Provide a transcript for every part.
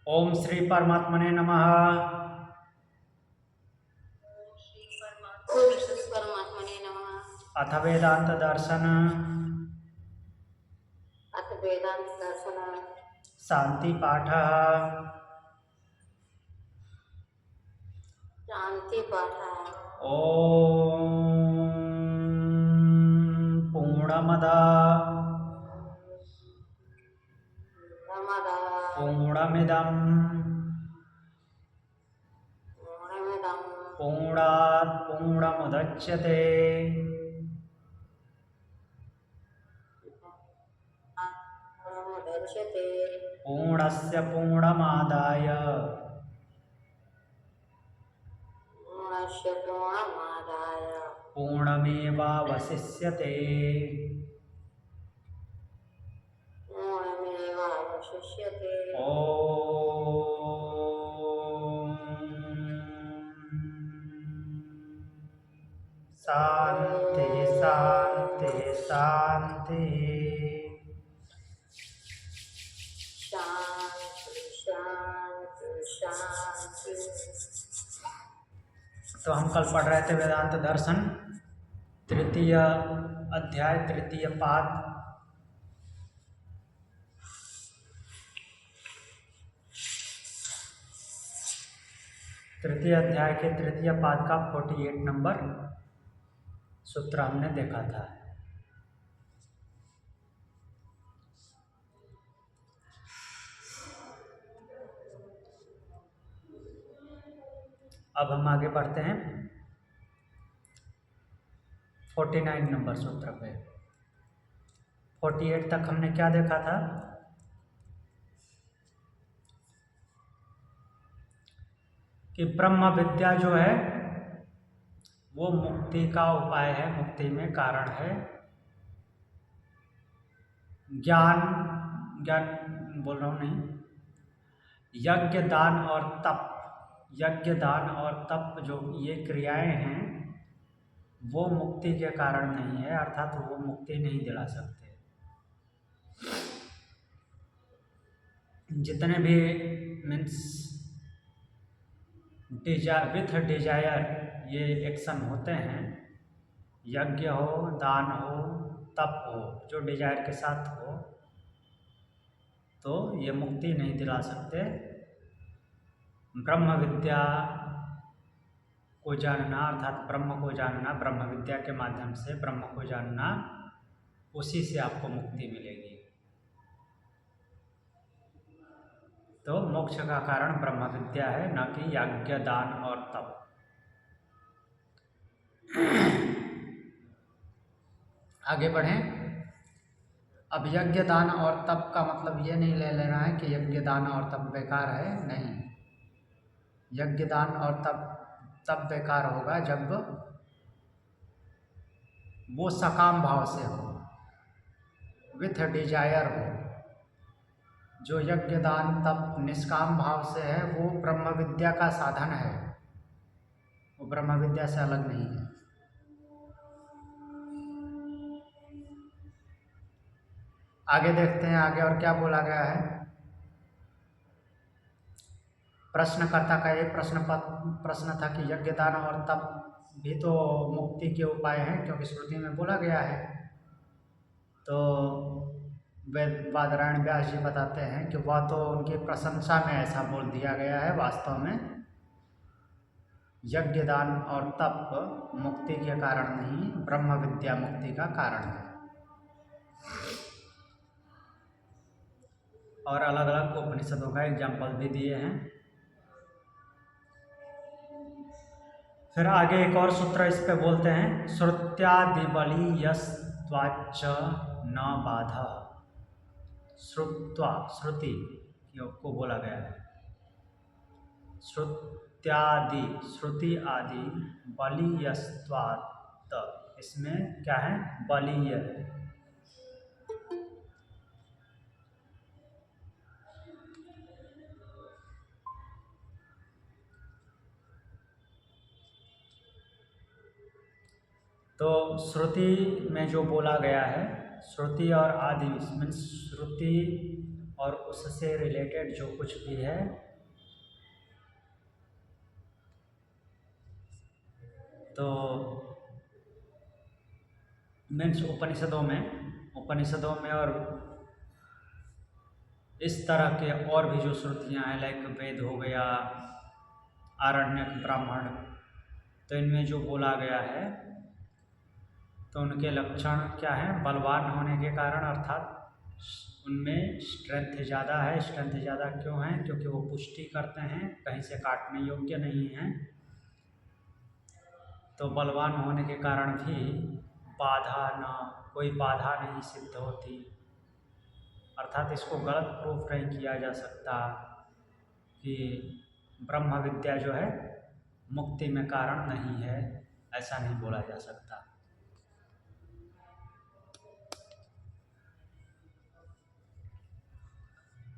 ओम श्री परमात्मने नमः। ओम श्री परमात्मने नमः। अथ वेदांत दर्शन अथ वेदांत दर्शन शांति पाठ। शांति पाठ। ओम पूर्णमद पूर्णमिदं पूर्णात् पूर्णमुदच्यते पूर्णस्य पूर्णमादाय पूर्णमेवावशिष्यते। ओम शांति शांति शांति। शांति शांति शांति। तो हम कल पढ़ रहे थे वेदांत दर्शन तृतीय अध्याय तृतीय पाद। तृतीय अध्याय के तृतीय पाद का 48 नंबर सूत्र हमने देखा था। अब हम आगे बढ़ते हैं 49 नंबर सूत्र पे। 48 तक हमने क्या देखा था कि ब्रह्म विद्या जो है वो मुक्ति का उपाय है, मुक्ति में कारण है। ज्ञान ज्ञान बोल रहा हूँ नहीं, यज्ञ दान और तप, यज्ञ दान और तप जो ये क्रियाएं हैं वो मुक्ति के कारण नहीं है, अर्थात वो मुक्ति नहीं दिला सकते। जितने भी मीन्स विथ डिजायर ये एक्शन होते हैं, यज्ञ हो, दान हो, तप हो, जो डिजायर के साथ हो, तो ये मुक्ति नहीं दिला सकते। ब्रह्म विद्या को जानना अर्थात ब्रह्म को जानना, ब्रह्म विद्या के माध्यम से ब्रह्म को जानना, उसी से आपको मुक्ति मिलेगी। तो मोक्ष का कारण ब्रह्म विद्या है, न कि यज्ञ दान और तप। आगे बढ़ें। अब यज्ञ दान और तप का मतलब ये नहीं ले लेना है कि यज्ञ दान और तप बेकार है, नहीं। यज्ञ दान और तब बेकार होगा जब वो सकाम भाव से हो, विथ डिजायर हो। जो यज्ञ दान तप निष्काम भाव से है वो ब्रह्म विद्या का साधन है, वो ब्रह्म विद्या से अलग नहीं है। आगे देखते हैं आगे और क्या बोला गया है। प्रश्नकर्ता का एक प्रश्न था कि यज्ञ दान और तप भी तो मुक्ति के उपाय हैं, क्योंकि श्रुति में बोला गया है। तो बादरायण व्यास जी बताते हैं कि वह तो उनकी प्रशंसा में ऐसा बोल दिया गया है, वास्तव में यज्ञ दान और तप मुक्ति के कारण नहीं, ब्रह्म विद्या मुक्ति का कारण है। और अलग अलग उपनिषदों का एग्जाम्पल भी दिए हैं। फिर आगे एक और सूत्र इस पे बोलते हैं, श्रुत्यादिबली यस्त्वाच्च न बाधा। श्रुति को बोला गया है। श्रुत्यादि, श्रुति आदि, बलीयस्त्वात्, इसमें क्या है, बलीय है। तो श्रुति में जो बोला गया है, श्रुति और आदि मीन्स श्रुति और उससे रिलेटेड जो कुछ भी है तो मीन्स उपनिषदों में और इस तरह के और भी जो श्रुतियाँ हैं लाइक वेद हो गया, आरण्यक, ब्राह्मण, तो इनमें जो बोला गया है तो उनके लक्षण क्या हैं? बलवान होने के कारण, अर्थात उनमें स्ट्रेंथ ज़्यादा है। स्ट्रेंथ ज़्यादा क्यों है? क्योंकि वो पुष्टि करते हैं, कहीं से काटने योग्य नहीं हैं। तो बलवान होने के कारण भी कोई बाधा नहीं सिद्ध होती, अर्थात इसको गलत प्रूफ नहीं किया जा सकता कि ब्रह्म विद्या जो है मुक्ति में कारण नहीं है, ऐसा नहीं बोला जा सकता।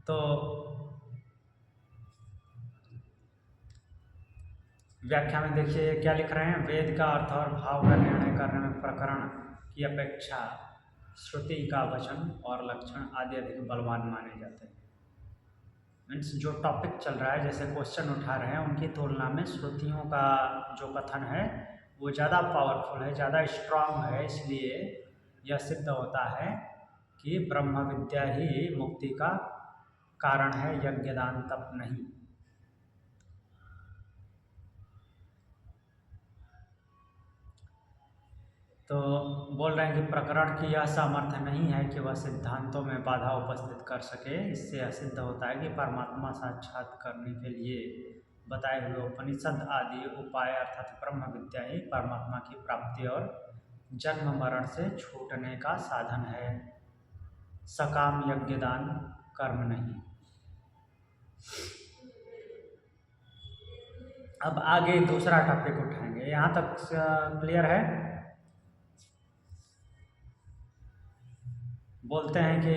तो व्याख्या में देखिए क्या लिख रहे हैं, वेद का अर्थ और भाव का निर्णय करने में प्रकरण की अपेक्षा श्रुति का वचन और लक्षण आदि अधिक बलवान माने जाते हैं। मीन्स जो टॉपिक चल रहा है, जैसे क्वेश्चन उठा रहे हैं, उनकी तुलना में श्रुतियों का जो कथन है वो ज़्यादा पावरफुल है, ज़्यादा स्ट्रांग है। इसलिए यह सिद्ध होता है कि ब्रह्म विद्या ही मुक्ति का कारण है, यज्ञदान तप नहीं। तो बोल रहे हैं कि प्रकरण की यह सामर्थ्य नहीं है कि वह सिद्धांतों में बाधा उपस्थित कर सके। इससे यह सिद्ध होता है कि परमात्मा साक्षात करने के लिए बताए हुए उपनिषद आदि उपाय अर्थात ब्रह्म विद्या ही परमात्मा की प्राप्ति और जन्म मरण से छूटने का साधन है, सकाम यज्ञदान कर्म नहीं। अब आगे दूसरा टॉपिक उठाएंगे। यहाँ तक क्लियर है? बोलते हैं कि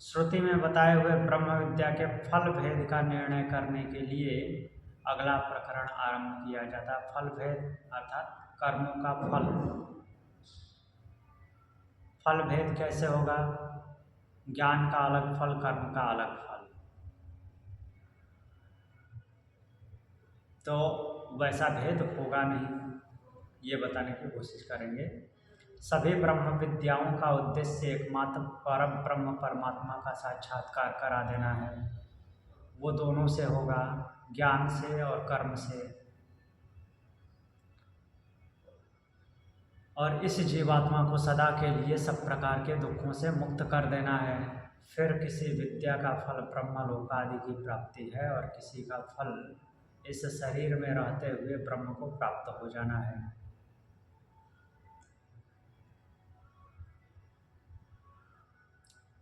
श्रुति में बताए हुए ब्रह्म विद्या के फल भेद का निर्णय करने के लिए अगला प्रकरण आरंभ किया जाता है। फल भेद अर्थात कर्मों का फल। फल भेद कैसे होगा? ज्ञान का अलग फल, कर्म का अलग फल। तो वैसा भेद होगा नहीं, ये बताने की कोशिश करेंगे। सभी ब्रह्म विद्याओं का उद्देश्य एकमात्र परम ब्रह्म परमात्मा का साक्षात्कार करा देना है। वो दोनों से होगा, ज्ञान से और कर्म से। और इस जीवात्मा को सदा के लिए सब प्रकार के दुखों से मुक्त कर देना है। फिर किसी विद्या का फल ब्रह्मलोक आदि की प्राप्ति है और किसी का फल इस शरीर में रहते हुए ब्रह्म को प्राप्त हो जाना है।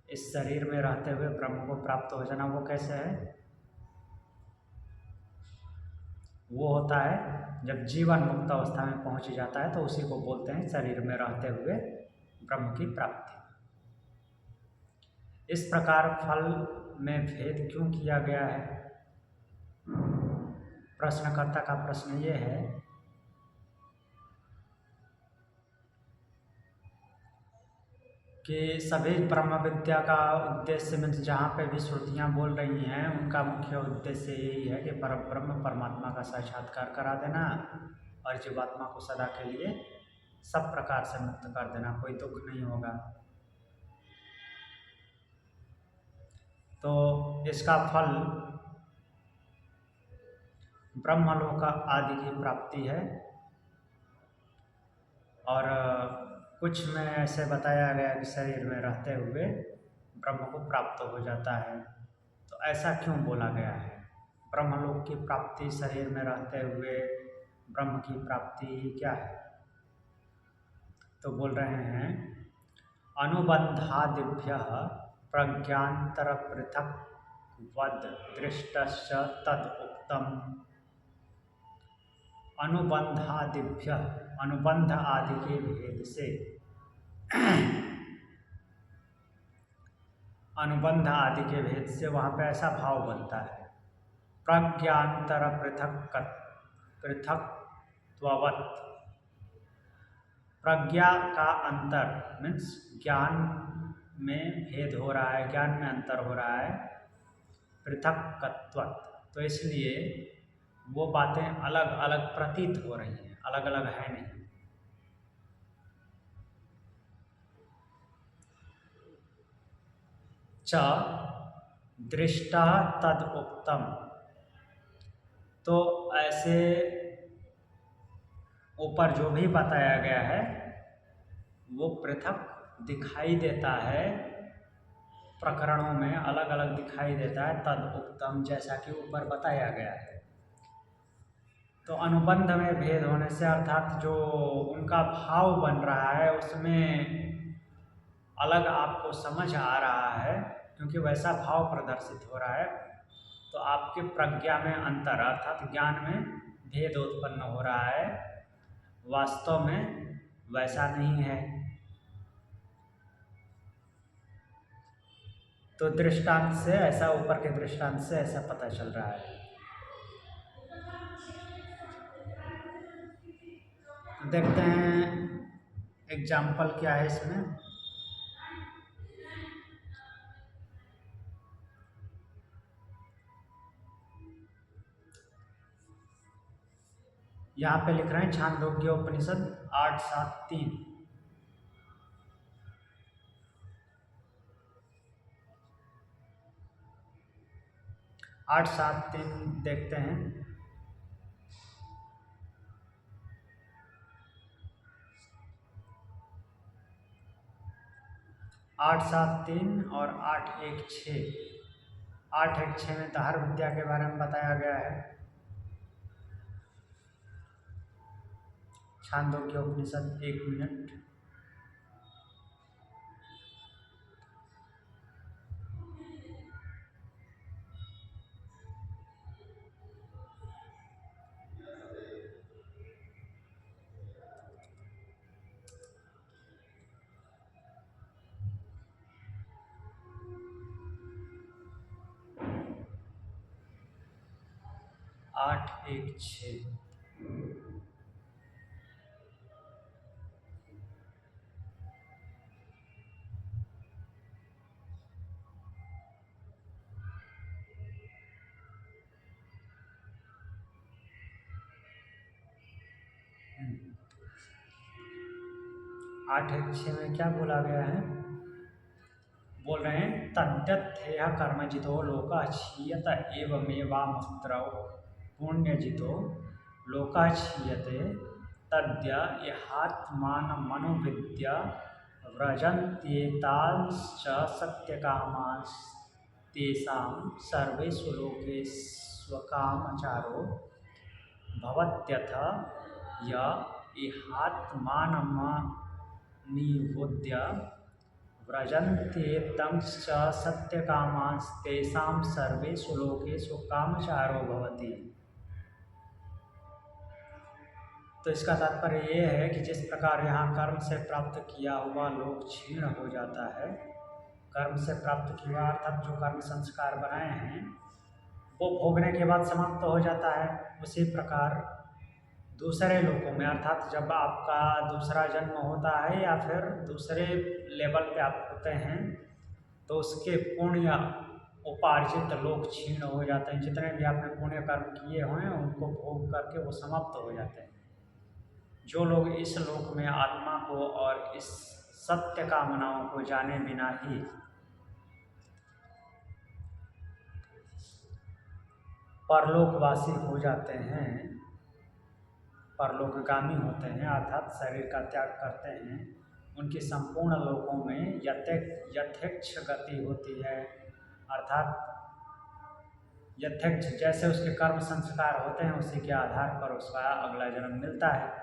इस शरीर में रहते हुए ब्रह्म को प्राप्त हो जाना, वो कैसे है? वो होता है जब जीवन मुक्त अवस्था में पहुंच जाता है, तो उसी को बोलते हैं शरीर में रहते हुए ब्रह्म की प्राप्ति। इस प्रकार फल में भेद क्यों किया गया है? प्रश्नकर्ता का प्रश्न ये है कि सभी ब्रह्म विद्या का उद्देश्य में जहाँ पे भी श्रुतियाँ बोल रही हैं, उनका मुख्य उद्देश्य यही है कि ब्रह्म परमात्मा का साक्षात्कार करा देना और जीवात्मा को सदा के लिए सब प्रकार से मुक्त कर देना, कोई दुख नहीं होगा। तो इसका फल ब्रह्मलोक आदि की प्राप्ति है। और कुछ में ऐसे बताया गया कि शरीर में रहते हुए ब्रह्म को प्राप्त हो जाता है। तो ऐसा क्यों बोला गया है? ब्रह्मलोक की प्राप्ति शरीर में रहते हुए ब्रह्म की प्राप्ति क्या है? तो बोल रहे हैं अनुबंधादिभ्य प्रज्ञांतर पृथक वद दृष्टश्च तद उक्तम। अनुबंधादिभ्य, अनुबंध आदि के भेद से अनुबंध आदि के भेद से वहाँ पे ऐसा भाव बनता है प्रज्ञांतर पृथक्त्ववत्। प्रज्ञा का अंतर मीन्स ज्ञान में भेद हो रहा है, ज्ञान में अंतर हो रहा है, पृथक्त्व। तो इसलिए वो बातें अलग अलग प्रतीत हो रही हैं, अलग अलग है नहीं। च दृष्टा तद उक्तम। तो ऐसे ऊपर जो भी बताया गया है वो पृथक दिखाई देता है, प्रकरणों में अलग अलग दिखाई देता है, तद उक्तम, जैसा कि ऊपर बताया गया है। तो अनुबंध में भेद होने से अर्थात जो उनका भाव बन रहा है उसमें अलग आपको समझ आ रहा है, क्योंकि वैसा भाव प्रदर्शित हो रहा है। तो आपके प्रज्ञा में अंतर अर्थात ज्ञान में भेद उत्पन्न हो रहा है, वास्तव में वैसा नहीं है। तो दृष्टांत से ऐसा, ऊपर के दृष्टांत से ऐसा पता चल रहा है। देखते हैं एग्जाम्पल क्या है इसमें। यहाँ पे लिख रहे हैं छांदोग्य उपनिषद 8.7.3। 8.7.3 देखते हैं। आठ सात तीन और 8.1.6। 8.1.6 में तहर विद्या के बारे में बताया गया है। छांदोग्य उपनिषद 1 मिनट। आठ एक छः। आठ एक छः में क्या बोला गया है? बोल रहे हैं तद्यथेय कर्मजितो लोकाक्षीयत एवमेवामुत्रौ पुण्यजितो लोकाक्षीयते तद्य इहात्मानमनुविद्य व्रजन्त्येतांश्च सत्यकामास्तेषां सर्वेषु लोकेष्वकामचारो भवत्यथ य इहात्मानमनिबुद्ध्य व्रजन्त्येतंश्च सत्यकामास्तेषां सर्वेषु लोकेषु कामचारो भवति। तो इसका तात्पर्य ये है कि जिस प्रकार यहाँ कर्म से प्राप्त किया हुआ लोक क्षीण हो जाता है, कर्म से प्राप्त किया अर्थात जो कर्म संस्कार बनाए हैं वो भोगने के बाद समाप्त हो जाता है, उसी प्रकार दूसरे लोकों में अर्थात जब आपका दूसरा जन्म होता है या फिर दूसरे लेवल पे आप होते हैं तो उसके पुण्य उपार्जित लोक क्षीण हो जाते हैं। जितने भी आपने पुण्य कर्म किए हुए हैं उनको भोग करके वो समाप्त हो जाते हैं। जो लोग इस लोक में आत्मा को और इस सत्य कामनाओं को जाने बिना ही परलोकवासी हो जाते हैं, परलोकगामी होते हैं अर्थात शरीर का त्याग करते हैं, उनकी संपूर्ण लोकों में यथेच्छ गति होती है। अर्थात यथेच्छ जैसे उसके कर्म संस्कार होते हैं उसी के आधार पर उसका अगला जन्म मिलता है।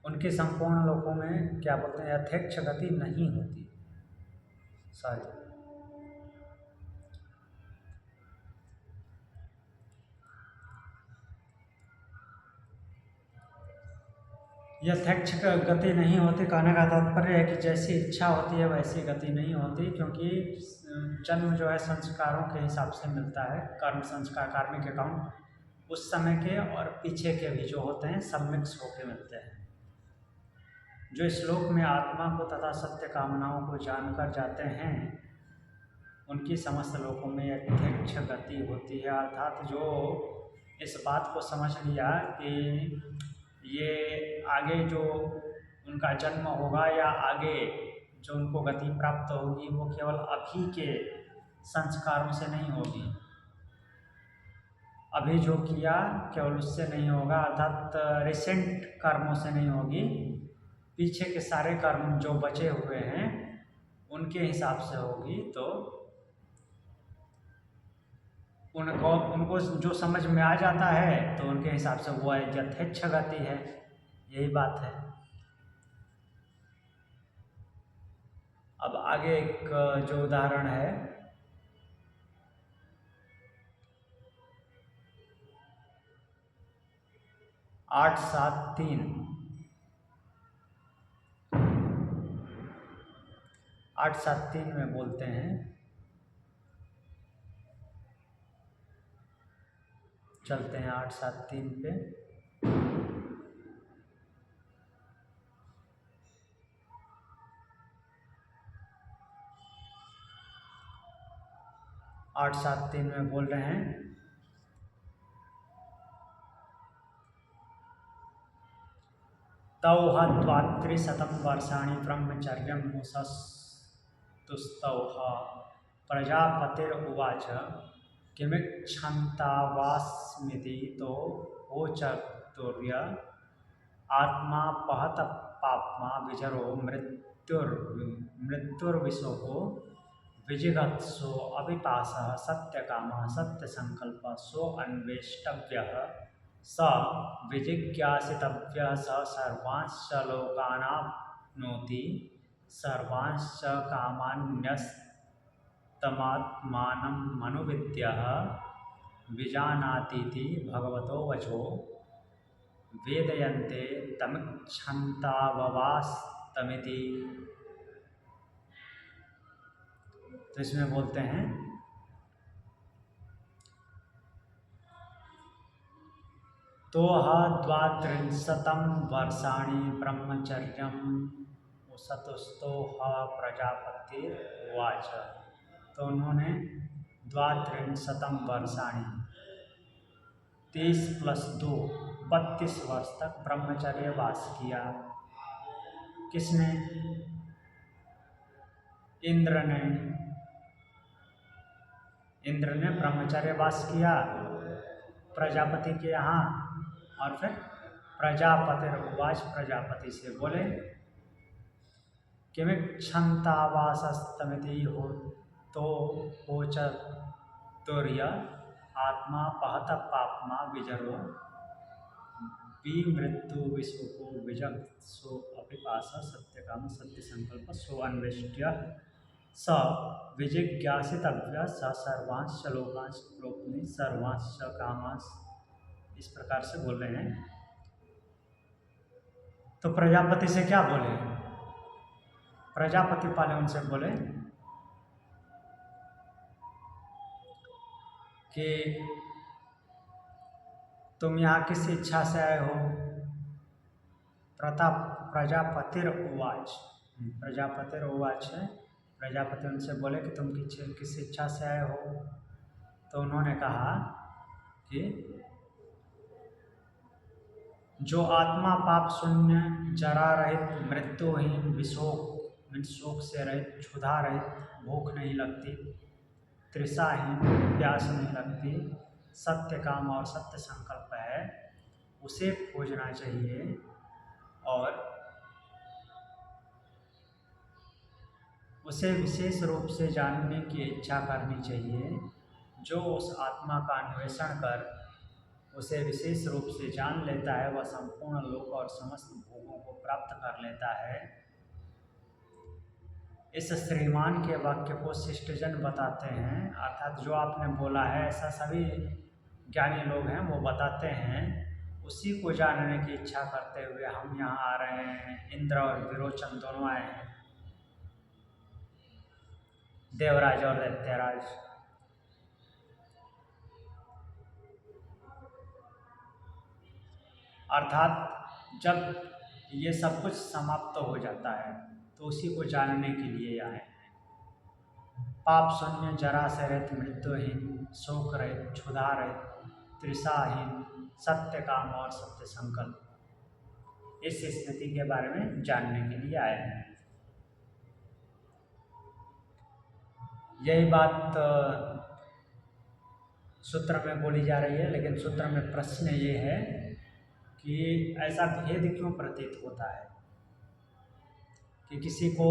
उनके संपूर्ण लोकों में क्या बोलते हैं, यथेच्छ गति नहीं होती। सॉरी, यथेच्छ गति नहीं होती कहने का तात्पर्य है कि जैसी इच्छा होती है वैसी गति नहीं होती, क्योंकि जन्म जो है संस्कारों के हिसाब से मिलता है। कर्म संस्कार, कार्मिक अकाउंट उस समय के और पीछे के भी जो होते हैं सब मिक्स होके मिलते हैं। जो श्लोक में आत्मा को तथा सत्य कामनाओं को जानकर जाते हैं उनकी समस्त लोकों में यथेच्छ गति होती है। अर्थात जो इस बात को समझ लिया कि ये आगे जो उनका जन्म होगा या आगे जो उनको गति प्राप्त होगी वो केवल अभी के संस्कारों से नहीं होगी, अभी जो किया केवल उससे नहीं होगा, अर्थात रिसेंट कर्मों से नहीं होगी, पीछे के सारे कर्म जो बचे हुए हैं उनके हिसाब से होगी। तो उनको जो समझ में आ जाता है तो उनके हिसाब से वो यथेच्छ गति है, यही बात है। अब आगे एक जो उदाहरण है, आठ सात तीन 873 में बोलते हैं, चलते हैं 873 पे। आठ सात तीन में बोल रहे हैं, तौ द्वात्रिशतं वर्षाणि ब्रह्मचर्यं मुसस्तुस्तौ प्रजापतिरुवाच किमिच्छन्तावास्मिति तो वोचतुर्य आत्मा पहत पाप्मा विजरो मृत्युर्विशोको विजिगत्सो अभिपासः सत्यकामः सत्यसंकल्पः सो अन्वेष्टव्यः स विजिज्ञासितव्यः स सर्वांश्च लोकानाप्नोति सर्वांश्च कामान्यस्तमात्मानमनुविद्यः विजानातीति भगवतो वचो वेदयन्ते तमिच्छन्ताववास्तमिति। तो इसमें बोलते हैं, तो द्वात्रिंशतं वर्षाणि ब्रह्मचर्यं मुसतुस्तो प्रजापतिरुवाच। तो उन्होंने द्वात्रिंशतं वर्षाणि 30 + 2 32 वर्ष तक ब्रह्मचर्य वास किया। किसने? इंद्र ने ब्रह्मचर्य वास किया प्रजापति के यहाँ। और फिर प्रजापतिरुवाच, प्रजापति से बोले किमिच्छन्तावासस्तमिति हो तो वोचतुर्य आत्मा पहत पाप्मा विजरो विमृत्युविशोको विजगत्सो अभिपासः सत्यकाम सत्यसंकल्प सो अन्वेष्ट्य स विजिज्ञासितव्यः स सर्वांश्च लोकांश्च प्रोक्नि सर्वांश्च कामांश्च। इस प्रकार से बोल रहे हैं। तो प्रजापति से क्या बोले? प्रजापति पाले उनसे बोले कि तुम यहाँ किस इच्छा से आए हो? प्रजापतिरुवाच, प्रजापतिरुवाच है। प्रजापति उनसे बोले कि तुम किस इच्छा से आए हो? तो उन्होंने कहा कि जो आत्मा पाप शून्य, जरा रहित, मृत्युहीन, विशोक से रहित, क्षुधा रहित, भूख नहीं लगती, तृषाहीन, प्यास नहीं लगती, सत्य काम और सत्य संकल्प है, उसे खोजना चाहिए और उसे विशेष रूप से जानने की इच्छा करनी चाहिए। जो उस आत्मा का अन्वेषण कर उसे विशेष रूप से जान लेता है वह संपूर्ण लोक और समस्त भोगों को प्राप्त कर लेता है। इस श्रीमान के वाक्य को शिष्टजन बताते हैं, अर्थात जो आपने बोला है ऐसा सभी ज्ञानी लोग हैं वो बताते हैं। उसी को जानने की इच्छा करते हुए हम यहाँ आ रहे हैं। इंद्र और विरोचन दोनों आए हैं, देवराज और दैत्यराज। अर्थात जब ये सब कुछ समाप्त हो जाता है तो उसी को जानने के लिए आए हैं। पाप शून्य, जरा से रहित, मृत्युहीन, शोक रहित, क्षुधा रहित, तृषाहीन, सत्य काम और सत्य संकल्प, इस स्थिति के बारे में जानने के लिए आए हैं। यही बात सूत्र में बोली जा रही है, लेकिन सूत्र में प्रश्न ये है कि ऐसा भेद क्यों प्रतीत होता है कि किसी को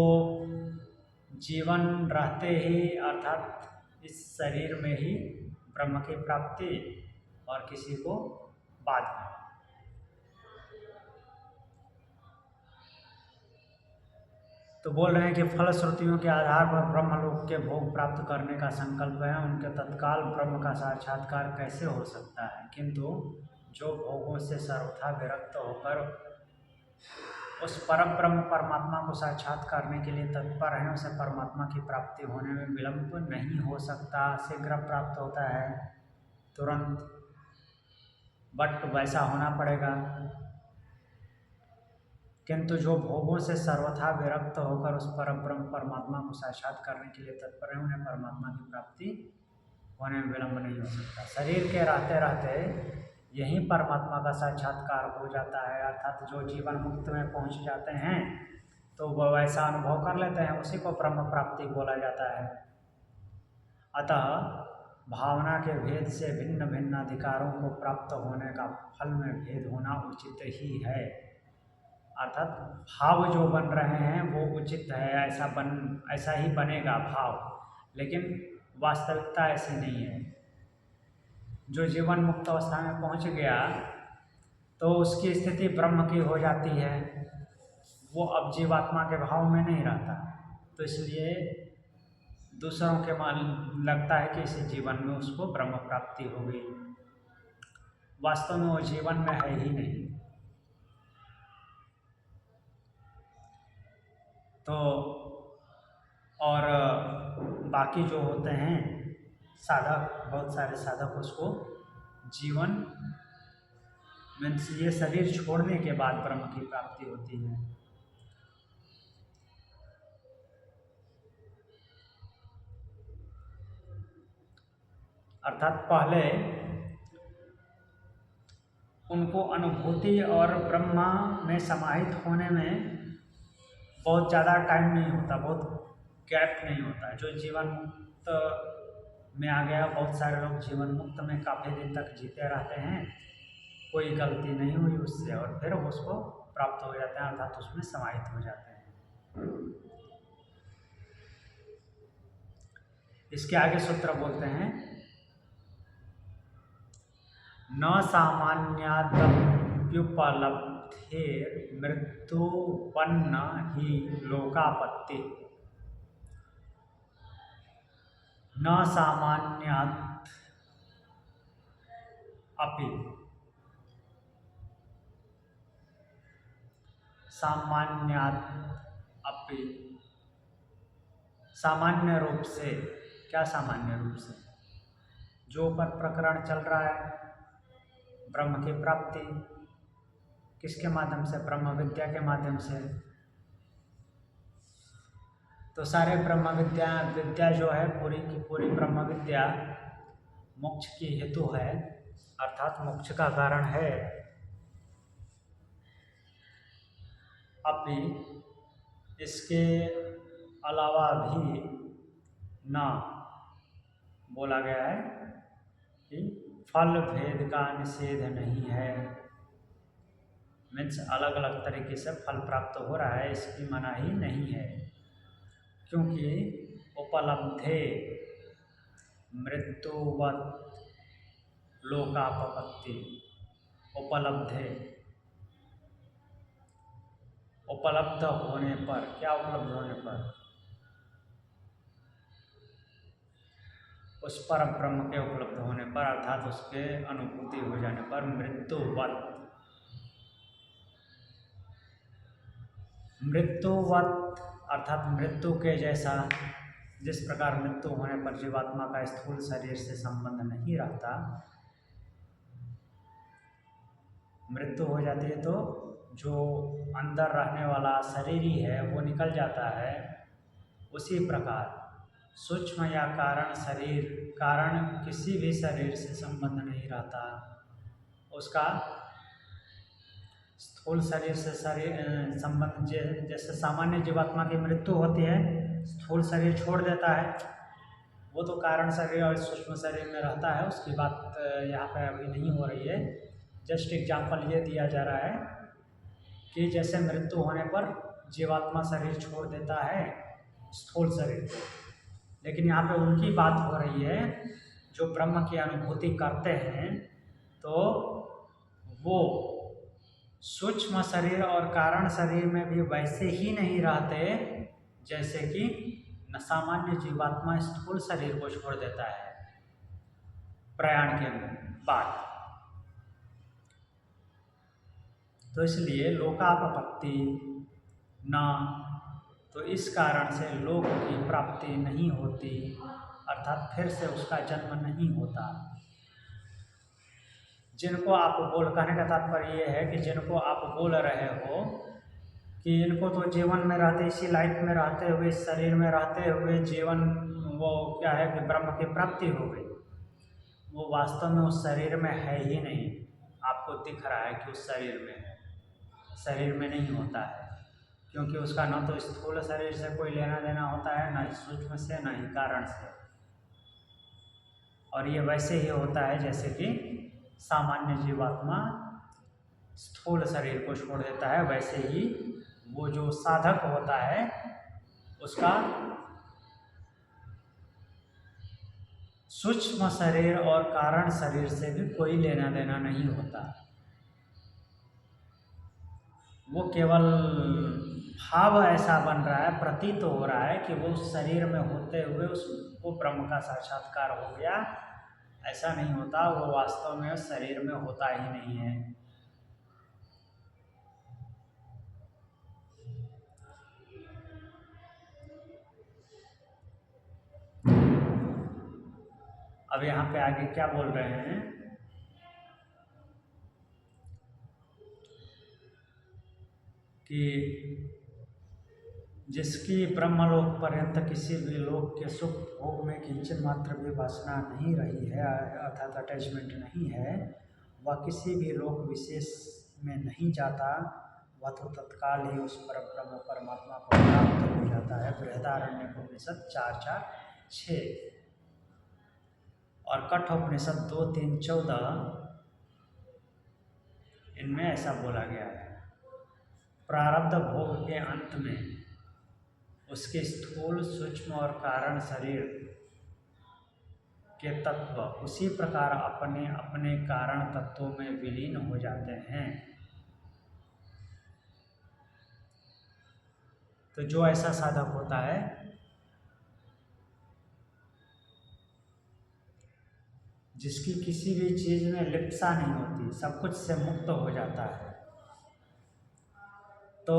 जीवन रहते ही अर्थात इस शरीर में ही ब्रह्म की प्राप्ति और किसी को बाद में। तो बोल रहे हैं कि फलश्रुतियों के आधार पर ब्रह्मलोक के भोग प्राप्त करने का संकल्प है, उनके तत्काल ब्रह्म का साक्षात्कार कैसे हो सकता है? किंतु जो भोगों से सर्वथा विरक्त होकर उस परम ब्रह्म परमात्मा को साक्षात करने के लिए तत्पर हैं, उसे परमात्मा की प्राप्ति होने में विलंब नहीं हो सकता, शीघ्र प्राप्त होता है तुरंत, बट वैसा होना पड़ेगा। किंतु जो भोगों से सर्वथा विरक्त होकर उस परम ब्रह्म परमात्मा को साक्षात करने के लिए तत्पर हैं, उन्हें परमात्मा की प्राप्ति होने में विलंब नहीं हो सकता। शरीर के रहते रहते यही परमात्मा का साक्षात्कार हो जाता है, अर्थात जो जीवन मुक्त में पहुंच जाते हैं तो वह वैसा अनुभव कर लेते हैं, उसी को ब्रह्म प्राप्ति बोला जाता है। अतः भावना के भेद से भिन्न भिन्न अधिकारों को प्राप्त होने का फल में भेद होना उचित ही है। अर्थात भाव जो बन रहे हैं वो उचित है, ऐसा ही बनेगा भाव, लेकिन वास्तविकता ऐसी नहीं है। जो जीवन मुक्त अवस्था में पहुंच गया तो उसकी स्थिति ब्रह्म की हो जाती है, वो अब जीवात्मा के भाव में नहीं रहता। तो इसलिए दूसरों के मान लगता है कि इसी जीवन में उसको ब्रह्म प्राप्ति हो गई, वास्तव में वो जीवन में है ही नहीं। तो और बाकी जो होते हैं साधक, बहुत सारे साधक उसको जीवन मीन्स ये शरीर छोड़ने के बाद ब्रह्म की प्राप्ति होती है। अर्थात पहले उनको अनुभूति और ब्रह्मा में समाहित होने में बहुत ज़्यादा टाइम नहीं होता, बहुत गैप नहीं होता। जो जीवन मुक्त में आ गया, बहुत सारे लोग जीवन मुक्त में काफ़ी दिन तक जीते रहते हैं, कोई गलती नहीं हुई उससे, और फिर उसको प्राप्त हो जाते हैं, अर्थात उसमें समाहित हो जाते हैं। इसके आगे सूत्र बोलते हैं, न सामान्यादप्युपलब्धेर मृत्युपन्न ही लोकापत्ति। न सामान्यात् अपि, सामान्यात् अपि, सामान्य रूप से। क्या सामान्य रूप से? जो पर प्रकरण चल रहा है ब्रह्म की प्राप्ति, किसके माध्यम से? ब्रह्म विद्या के माध्यम से। तो सारे ब्रह्म विद्या जो है, पूरी की पूरी ब्रह्म विद्या मोक्ष की हेतु है, अर्थात मोक्ष का कारण है। अभी इसके अलावा भी ना बोला गया है कि फल भेद का निषेध नहीं है, मीन्स अलग अलग तरीके से फल प्राप्त हो रहा है, इसकी मनाही नहीं है, क्योंकि उपलब्धे मृत्युवत् लोकापत्ति। उपलब्धे, उपलब्ध होने पर, क्या उपलब्ध होने पर? उस पर ब्रह्म के उपलब्ध होने पर, अर्थात उसके अनुभूति हो जाने पर, मृत्युवत्, मृत्युवत् अर्थात मृत्यु के जैसा। जिस प्रकार मृत्यु होने पर जीवात्मा का स्थूल शरीर से संबंध नहीं रहता, मृत्यु हो जाती है तो जो अंदर रहने वाला शरीर ही है वो निकल जाता है। उसी प्रकार सूक्ष्म या कारण शरीर, कारण किसी भी शरीर से संबंध नहीं रहता उसका। स्थूल शरीर से शरीर संबंध, जैसे सामान्य जीवात्मा की मृत्यु होती है, स्थूल शरीर छोड़ देता है, वो तो कारण शरीर और सूक्ष्म शरीर में रहता है, उसकी बात यहाँ पर अभी नहीं हो रही है। जस्ट एग्जाम्पल ये दिया जा रहा है कि जैसे मृत्यु होने पर जीवात्मा शरीर छोड़ देता है स्थूल शरीर, लेकिन यहाँ पे उनकी बात हो रही है जो ब्रह्म की अनुभूति करते हैं, तो वो सूक्ष्म शरीर और कारण शरीर में भी वैसे ही नहीं रहते जैसे कि न सामान्य जीवात्मा स्थूल शरीर को छोड़ देता है प्रयाण के बाद। तो इसलिए लोकापपत्ति न, तो इस कारण से लोक की प्राप्ति नहीं होती, अर्थात फिर से उसका जन्म नहीं होता। जिनको आप कहने का तात्पर्य ये है कि जिनको आप बोल रहे हो कि इनको तो जीवन में रहते, इसी लाइफ में रहते हुए, इस शरीर में रहते हुए जीवन, वो क्या है कि ब्रह्म की प्राप्ति हो गई, वो वास्तव में उस शरीर में है ही नहीं। आपको दिख रहा है कि उस शरीर में है, शरीर में नहीं होता है, क्योंकि उसका न तो स्थूल शरीर से कोई लेना देना होता है, न ही सूक्ष्म से, न ही कारण से। और ये वैसे ही होता है जैसे कि सामान्य जीवात्मा स्थूल शरीर को छोड़ देता है, वैसे ही वो जो साधक होता है उसका सूक्ष्म शरीर और कारण शरीर से भी कोई लेना देना नहीं होता। वो केवल भाव ऐसा बन रहा है, प्रतीत हो रहा है कि वो शरीर में होते हुए उसको ब्रह्म का साक्षात्कार हो गया, ऐसा नहीं होता। वो वास्तव में उस शरीर में होता ही नहीं है। अब यहाँ पे आगे क्या बोल रहे हैं कि जिसकी ब्रह्मलोक पर्यंत किसी भी लोक के सुख भोग में किंचन मात्र भी वासना नहीं रही है, अर्थात अटैचमेंट नहीं है, वह किसी भी लोक विशेष में नहीं जाता, वह तो तत्काल ही उस पर ब्रह्म परमात्मा को प्राप्त हो जाता है। बृहदारण्यकोपनिषद 4:4-6 और कठोपनिषद 2:3-14 इनमें ऐसा बोला गया है। प्रारब्ध भोग के अंत में उसके स्थूल, सूक्ष्म और कारण शरीर के तत्व उसी प्रकार अपने अपने कारण तत्वों में विलीन हो जाते हैं। तो जो ऐसा साधक होता है जिसकी किसी भी चीज में लिप्सा नहीं होती, सब कुछ से मुक्त हो जाता है, तो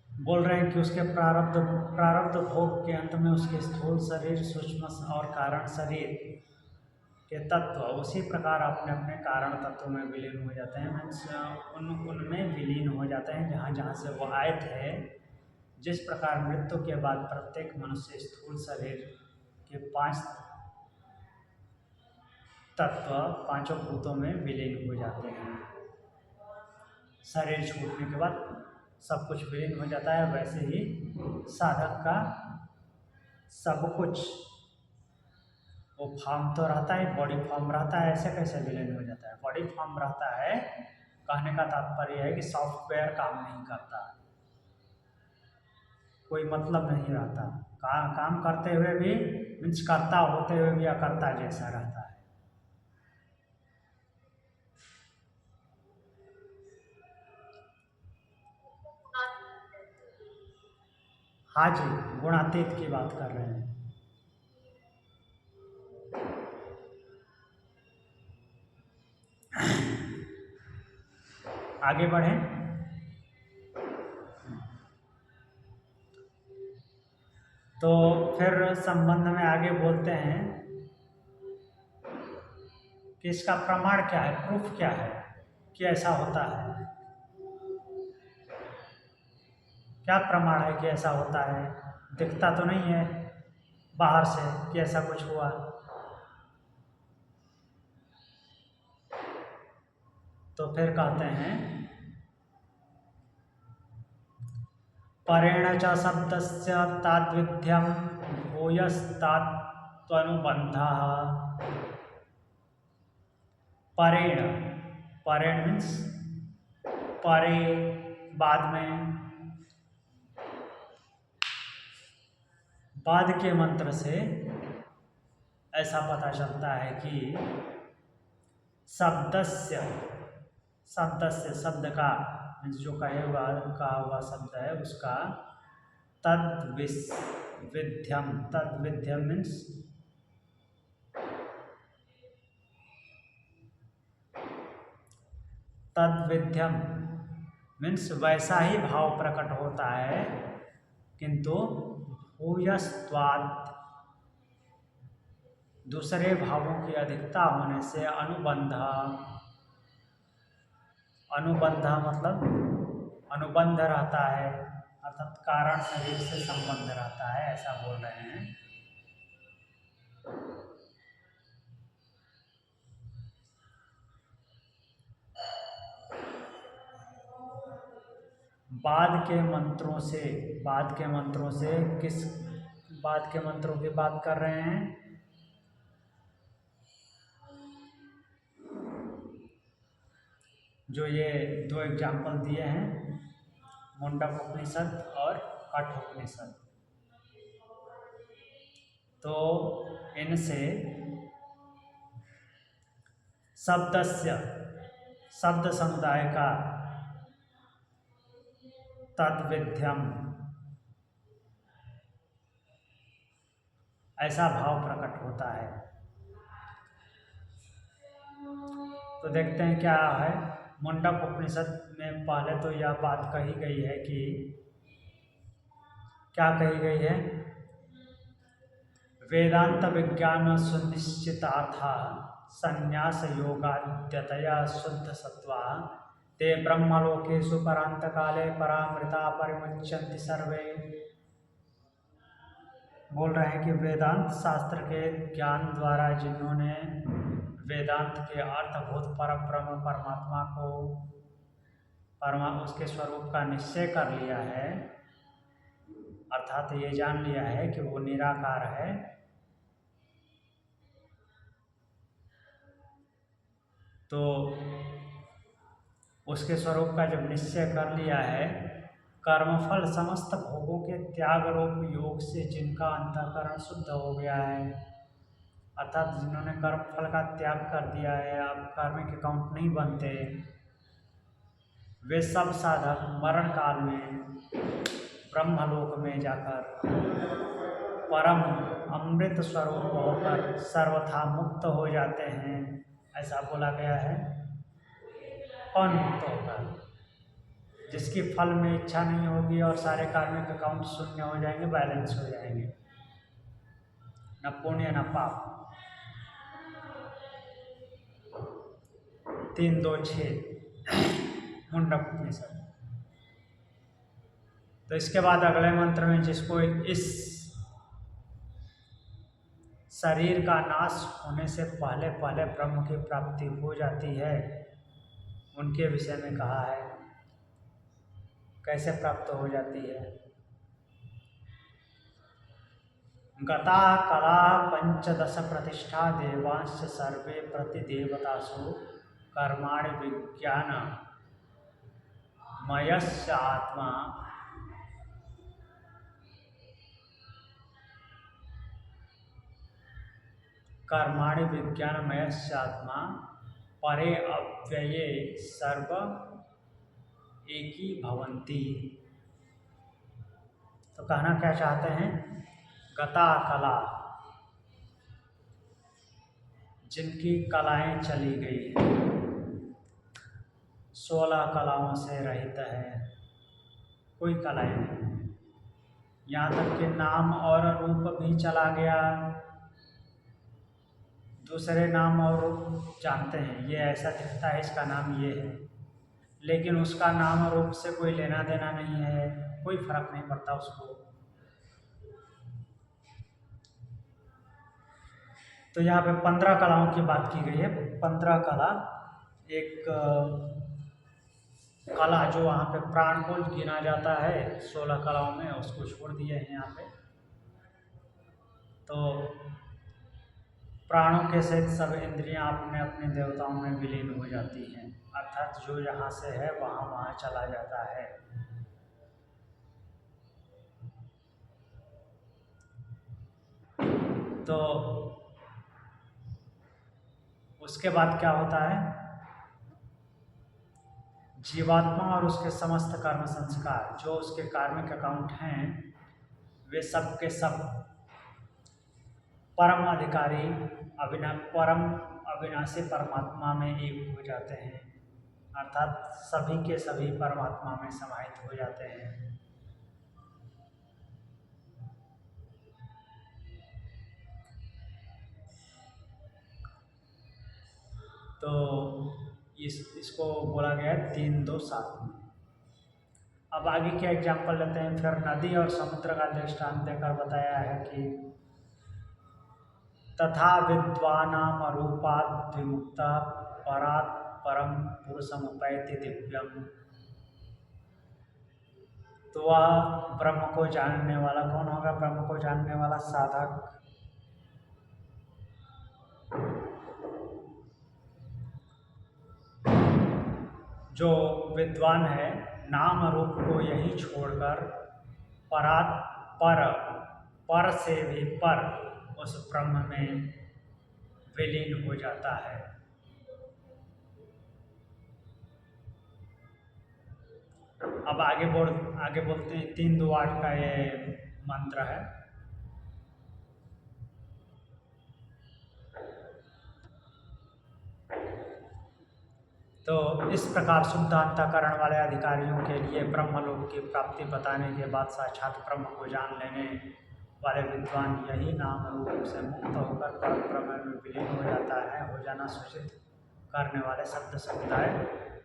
बोल रहे हैं कि उसके प्रारब्ध भोग के अंत में उसके स्थूल शरीर, सूक्ष्म और कारण शरीर के तत्व उसी प्रकार अपने अपने कारण तत्वों में विलीन हो जाते हैं। मीन्स उनमें विलीन हो जाते हैं जहाँ जहाँ से वो आए थे। जिस प्रकार मृत्यु के बाद प्रत्येक मनुष्य स्थूल शरीर के 5 तत्व 5 भूतों में विलीन हो जाते हैं, शरीर छूटने के बाद सब कुछ विलीन हो जाता है, वैसे ही साधक का सब कुछ, वो फॉर्म तो रहता है, बॉडी फॉर्म रहता है, ऐसे कैसे विलीन हो जाता है? बॉडी फॉर्म रहता है, कहने का तात्पर्य है कि सॉफ्टवेयर काम नहीं करता, कोई मतलब नहीं रहता, काम करते हुए भी, मीन्स कर्ता होते हुए भी अकर्ता जैसा रहता है। हाँ जी, गुणातीत की बात कर रहे हैं। आगे बढ़ें। तो फिर संबंध में आगे बोलते हैं कि इसका प्रमाण क्या है, प्रूफ क्या है कि ऐसा होता है? क्या प्रमाण है कि ऐसा होता है? दिखता तो नहीं है बाहर से कि ऐसा कुछ हुआ। तो फिर कहते हैं परेण च शब्दस्य ताद्विध्यम भूयस्तात्वनुबंधः। परेण, परेण मीन्स परे, बाद में, बाद के मंत्र से ऐसा पता चलता है कि शब्दस्य, शब्दस्य शब्द का मीन्स जो कहा हुआ शब्द है उसका तद्विध्यम, तद्विध्यम मीन्स तद्विध्यम मीन्स वैसा ही भाव प्रकट होता है, किंतु भूयस्त्वात् दूसरे भावों की अधिकता होने से अनुबंध, अनुबंध मतलब अनुबंध रहता है, अर्थात कारण शरीर से संबंध रहता है, ऐसा बोल रहे हैं। बाद के मंत्रों से, बाद के मंत्रों से किस बाद के मंत्रों की बात कर रहे हैं? जो ये दो एग्जाम्पल दिए हैं, मुंडक उपनिषद और कठ उपनिषद। तो इनसे शब्दस्य, शब्द समुदाय का तद्विध्यम ऐसा भाव प्रकट होता है। तो देखते हैं क्या है। मुंडक उपनिषद में पहले तो यह बात कही गई है कि क्या कही गई है? वेदांत विज्ञान सुनिश्चितार्था संन्यास योगाद्यतया शुद्ध सत्वा ते ब्रह्मलोकेषु परांत काले परामृता परिमुच्यन्ति सर्वे। बोल रहे हैं कि वेदांत शास्त्र के ज्ञान द्वारा जिन्होंने वेदांत के अर्थभूत परब्रह्म परमात्मा को उसके स्वरूप का निश्चय कर लिया है, अर्थात ये जान लिया है कि वो निराकार है, तो उसके स्वरूप का जब निश्चय कर लिया है, कर्मफल समस्त भोगों के त्याग रूप योग से जिनका अंतःकरण शुद्ध हो गया है, अर्थात जिन्होंने कर्म फल का त्याग कर दिया है, अब कार्मिक अकाउंट नहीं बनते, वे सब साधक मरण काल में ब्रह्मलोक में जाकर परम अमृत स्वरूप होकर सर्वथा मुक्त हो जाते हैं, ऐसा बोला गया है। कौन मुक्त होगा? जिसकी फल में इच्छा नहीं होगी और सारे कार्मिक अकाउंट शून्य हो जाएंगे, बैलेंस हो जाएंगे, न पुण्य न पाप। 3-2-6 मुंडक उपनिषद। तो इसके बाद अगले मंत्र में जिसको इस शरीर का नाश होने से पहले पहले ब्रह्म की प्राप्ति हो जाती है, उनके विषय में कहा है। कैसे प्राप्त हो जाती है? गता कला 15 प्रतिष्ठा देवांश सर्वे प्रतिदेवतासु कर्माणि विज्ञान मयस्य आत्मा कर्माणि विज्ञानमयस्य आत्मा परे अव्यये सर्व एकी भवन्ति। तो कहना क्या चाहते हैं? गता कला, जिनकी कलाएं चली गई, 16 कलाओं से रहित है, कोई कलाएं नहीं, यहाँ तक कि नाम और रूप भी चला गया, दूसरे नाम और रूप जानते हैं, ये ऐसा दिखता है, इसका नाम ये है, लेकिन उसका नाम और रूप से कोई लेना देना नहीं है, कोई फर्क नहीं पड़ता उसको। तो यहाँ पे 15 कलाओं की बात की गई है। 15 कला, एक कला जो वहाँ पे प्राण को गिना जाता है 16 कलाओं में, उसको छोड़ दिए हैं यहाँ पे। तो प्राणों के सहित सब इंद्रियां अपने अपने देवताओं में विलीन हो जाती हैं, अर्थात जो यहाँ से है वहाँ वहाँ चला जाता है। तो उसके बाद क्या होता है, जीवात्मा और उसके समस्त कर्म संस्कार, जो उसके कार्मिक अकाउंट हैं, वे सब के सब परम अधिकारी परम अविनाशी परमात्मा में एक हो जाते हैं, अर्थात सभी के सभी परमात्मा में समाहित हो जाते हैं। तो इसको बोला गया है 3, 2, 7। अब आगे क्या एग्जाम्पल लेते हैं। फिर नदी और समुद्र का दृष्टांत देकर बताया है कि तथा विद्वानाम रूपाद विमुक्ता परात् परम पुरुषमुपैति दिव्यम। तो वह ब्रह्म को जानने वाला कौन होगा? ब्रह्म को जानने वाला साधक। जो विद्वान है, नाम रूप को यही छोड़कर परात् पर से भी पर उस ब्रह्म में विलीन हो जाता है। अब आगे बोलते हैं 3, 2, 8 का ये मंत्र है। तो इस प्रकार शुद्ध अंतःकरण वाले अधिकारियों के लिए ब्रह्मलोक की प्राप्ति बताने के बाद साक्षात ब्रह्म को जान लेने वाले विद्वान यही नाम रूप से मुक्त होकर परम ब्रह्म में विलीन हो जाता है, हो जाना सूचित करने वाले शब्द समुदाय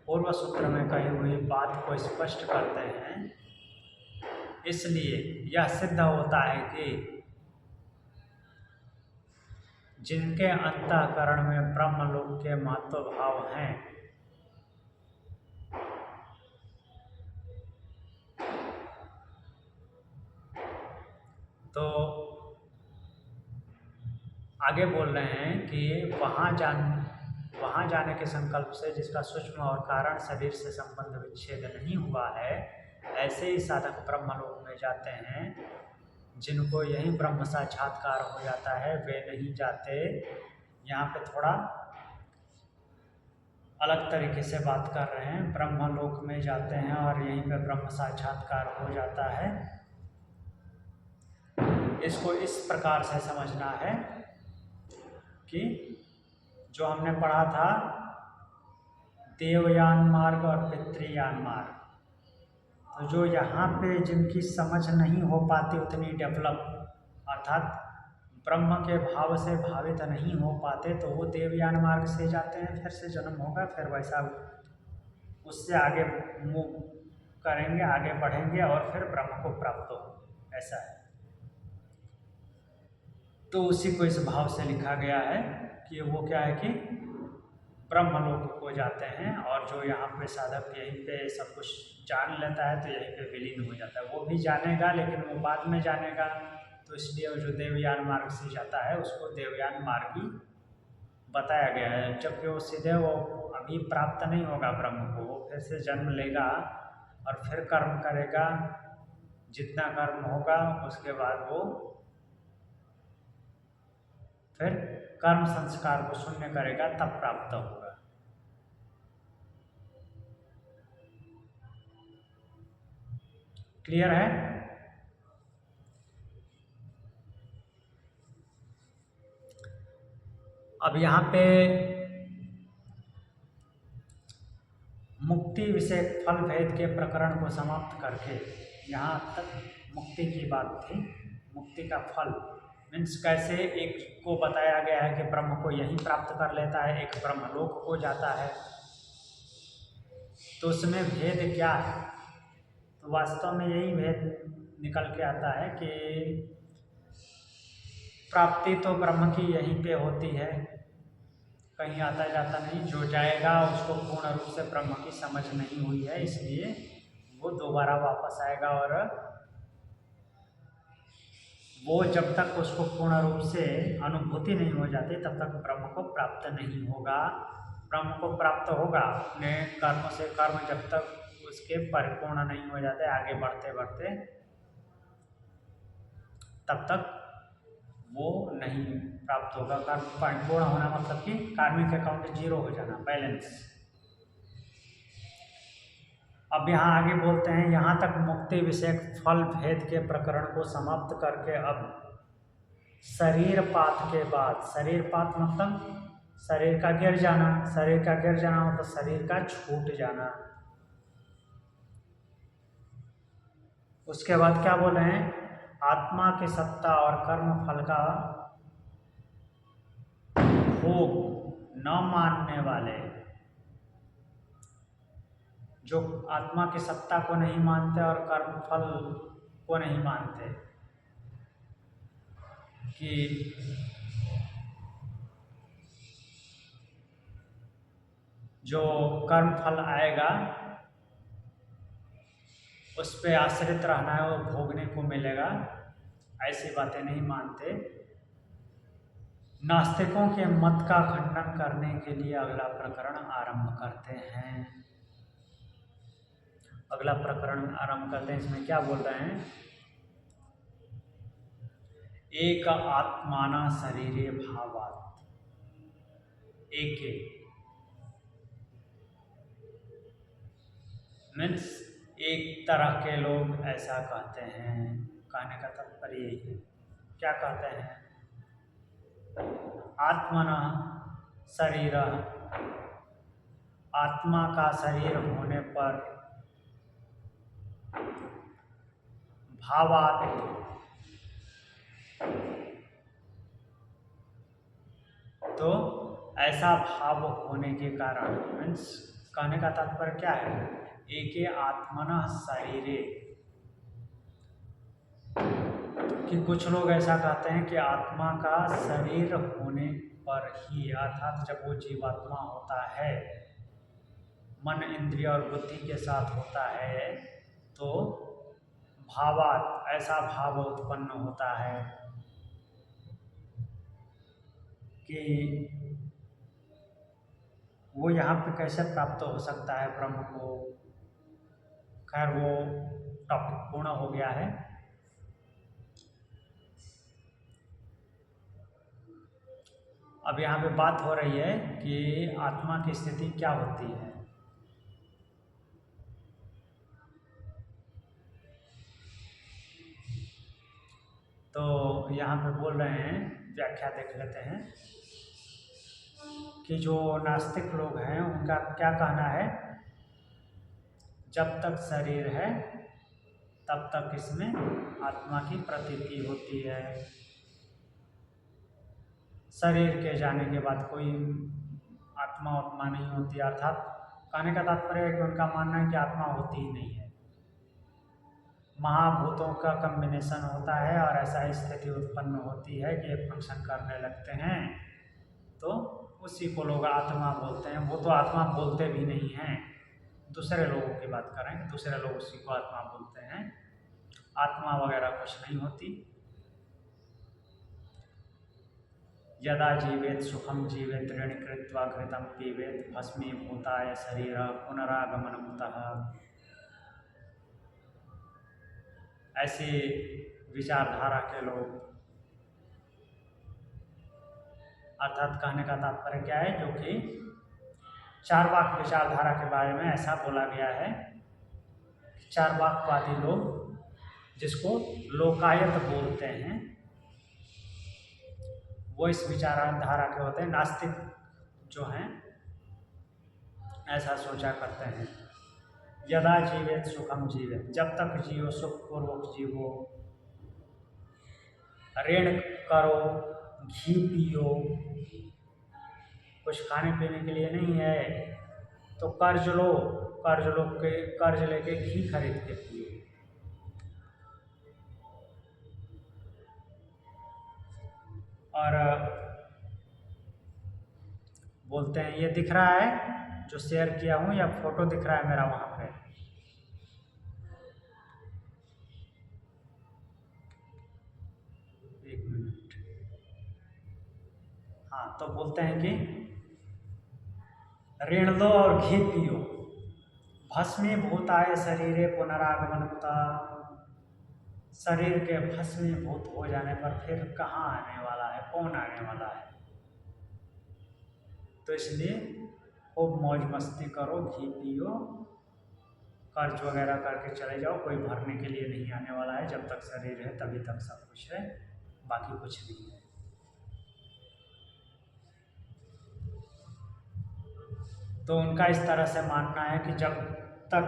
पूर्व सूत्र में कही हुई बात को स्पष्ट करते हैं। इसलिए यह सिद्ध होता है कि जिनके अंतःकरण में ब्रह्मलोक के महत्व भाव हैं, तो आगे बोल रहे हैं कि वहाँ जाने के संकल्प से जिसका सूक्ष्म और कारण शरीर से संबंध विच्छेद नहीं हुआ है, ऐसे ही साधक ब्रह्मलोक में जाते हैं। जिनको यही ब्रह्म साक्षात्कार हो जाता है वे नहीं जाते। यहाँ पे थोड़ा अलग तरीके से बात कर रहे हैं। ब्रह्मलोक में जाते हैं और यहीं पे ब्रह्म साक्षात्कार हो जाता है। इसको इस प्रकार से समझना है कि जो हमने पढ़ा था देवयान मार्ग और पितृयान मार्ग, तो जो यहाँ पे जिनकी समझ नहीं हो पाती उतनी डेवलप, अर्थात ब्रह्म के भाव से भावित नहीं हो पाते, तो वो देवयान मार्ग से जाते हैं। फिर से जन्म होगा, फिर वैसा उससे आगे मूव करेंगे, आगे बढ़ेंगे और फिर ब्रह्म को प्राप्त हो, ऐसा है। तो उसी को इस भाव से लिखा गया है कि वो क्या है कि ब्रह्मलोक को जाते हैं और जो यहाँ पे साधक यहीं पे सब कुछ जान लेता है तो यहीं पे विलीन हो जाता है। वो भी जानेगा लेकिन वो बाद में जानेगा, तो इसलिए वो जो देवयान मार्ग से जाता है उसको देवयान मार्गी बताया गया है। जबकि वो सीधे वो अभी प्राप्त नहीं होगा ब्रह्म को, वो फिर से जन्म लेगा और फिर कर्म करेगा, जितना कर्म होगा उसके बाद वो फिर कर्म संस्कार को शून्य करेगा, तब प्राप्त होगा। क्लियर है? अब यहाँ पे मुक्ति विषय फल भेद के प्रकरण को समाप्त करके यहाँ तक मुक्ति की बात थी, मुक्ति का फल मीन्स कैसे एक को बताया गया है कि ब्रह्म को यहीं प्राप्त कर लेता है, एक ब्रह्मलोक को जाता है, तो उसमें भेद क्या है? तो वास्तव में यही भेद निकल के आता है कि प्राप्ति तो ब्रह्म की यहीं पे होती है, कहीं आता जाता नहीं। जो जाएगा उसको पूर्ण रूप से ब्रह्म की समझ नहीं हुई है, इसलिए वो दोबारा वापस आएगा, और वो जब तक उसको पूर्ण रूप से अनुभूति नहीं हो जाती तब तक ब्रह्म को प्राप्त नहीं होगा। ब्रह्म को प्राप्त होगा अपने कर्म से, कर्म जब तक उसके परिपूर्ण नहीं हो जाते, आगे बढ़ते बढ़ते, तब तक वो नहीं प्राप्त होगा। कर्म परिपूर्ण होना मतलब कि कार्मिक अकाउंट जीरो हो जाना, बैलेंस। अब यहाँ आगे बोलते हैं, यहाँ तक मुक्ति विषयक फल भेद के प्रकरण को समाप्त करके अब शरीर पात के बाद, शरीर पात मतलब शरीर का गिर जाना, शरीर का गिर जाना मतलब शरीर का छूट जाना। उसके बाद क्या बोले हैं? आत्मा की सत्ता और कर्म फल का भोग न मानने वाले, जो आत्मा की सत्ता को नहीं मानते और कर्म फल को नहीं मानते, कि जो कर्म फल आएगा उस पे आश्रित रहना है, वो भोगने को मिलेगा, ऐसी बातें नहीं मानते। नास्तिकों के मत का खंडन करने के लिए अगला प्रकरण आरंभ करते हैं। अगला प्रकरण आरंभ करते हैं। इसमें क्या बोल रहे हैं? एक आत्माना शरीरे भावात्, एके मीन्स एक तरह के लोग ऐसा कहते हैं। कहने का तात्पर्य यही है। क्या कहते हैं? आत्मना शरीर, आत्मा का शरीर होने पर भावात्, तो ऐसा भाव होने के कारण, मीन्स कहने का तात्पर्य क्या है? एके आत्मना शरीरे, कि कुछ लोग ऐसा कहते हैं कि आत्मा का शरीर होने पर ही, अर्थात जब वो जीवात्मा होता है, मन इंद्रिय और बुद्धि के साथ होता है, तो भावात, ऐसा भाव उत्पन्न होता है कि वो यहाँ पे कैसे प्राप्त हो सकता है ब्रह्म को। खैर वो टॉपिक पूर्ण हो गया है। अब यहाँ पे बात हो रही है कि आत्मा की स्थिति क्या होती है। तो यहाँ पे बोल रहे हैं, व्याख्या देख लेते हैं कि जो नास्तिक लोग हैं उनका क्या कहना है? जब तक शरीर है तब तक इसमें आत्मा की प्रतीति होती है, शरीर के जाने के बाद कोई आत्मा नहीं होती। अर्थात कहने का तात्पर्य है कि उनका मानना है कि आत्मा होती ही नहीं है, महाभूतों का कम्बिनेशन होता है और ऐसा स्थिति उत्पन्न होती है कि फंक्शन करने लगते हैं, तो उसी को लोग आत्मा बोलते हैं। वो तो आत्मा बोलते भी नहीं हैं, दूसरे लोगों की बात कर रहे हैं, दूसरे लोग उसी को आत्मा बोलते हैं। आत्मा वगैरह कुछ नहीं होती। यदा जीवेत सुखम जीवेत ऋण कृत्वा घृतम पीवेत भस्मीभूताय शरीर पुनरागमनमुतः, ऐसी विचारधारा के लोग, अर्थात कहने का तात्पर्य क्या है, जो कि चार्वाक विचारधारा के बारे में ऐसा बोला गया है। चार्वाकवादी लोग, जिसको लोकायत बोलते हैं, वो इस विचारधारा के होते हैं। नास्तिक जो हैं ऐसा सोचा करते हैं, यदा जीवेत सुखम जीवेत, जब तक जियो सुख पूर्वक जीवो, ऋण करो, घी पियो, कुछ खाने पीने के लिए नहीं है तो कर्ज लो के कर्ज लेके घी खरीद के पियो। और बोलते हैं ये दिख रहा है जो शेयर किया हूँ या फोटो दिख रहा है मेरा वहाँ पे, एक मिनट। हाँ, तो बोलते हैं कि ऋण लो और घी पियो, भस्मीभूताय शरीरे पुनरागमनता। शरीर के भस्मीभूत हो जाने पर फिर कहाँ आने वाला है, कौन आने वाला है। तो इसलिए खूब मौज मस्ती करो, घी पियो, कर्ज वगैरह करके चले जाओ, कोई भरने के लिए नहीं आने वाला है। जब तक शरीर है तभी तक सब कुछ है, बाकी कुछ नहीं है। तो उनका इस तरह से मानना है कि जब तक